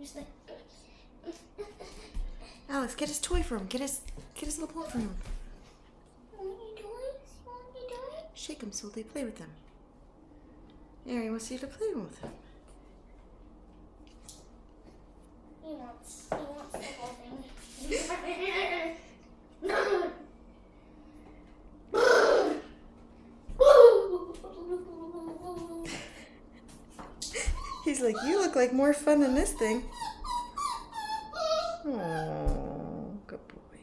He's like, Alex, get his toy for him. Get his little ball for him. what are you doing? Shake him so they play with him. There, he wants you to play with him. He wants the whole thing. He's like, you look like more fun than this thing. Oh, good boy.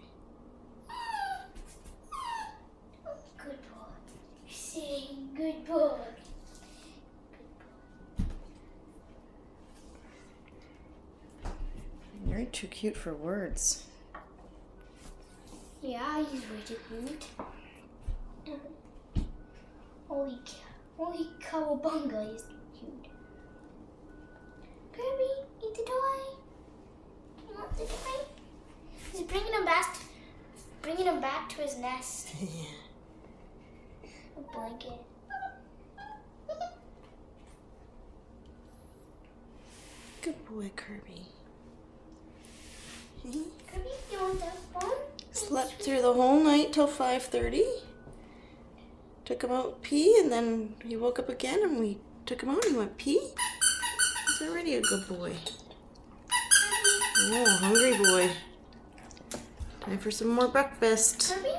Good boy. Say good boy. You're too cute for words. Yeah, he's way too cute. Holy cowabunga, he's cute. Kirby, eat the toy. You want the toy? He's bringing him back to his nest. Yeah. A blanket. Good boy, Kirby. Kirby, you want that one? Slept through the whole night till 5:30. Took him out pee, and then he woke up again, and we took him out and he went pee. He's already a good boy. Oh, hungry boy. Time for some more breakfast. Kirby?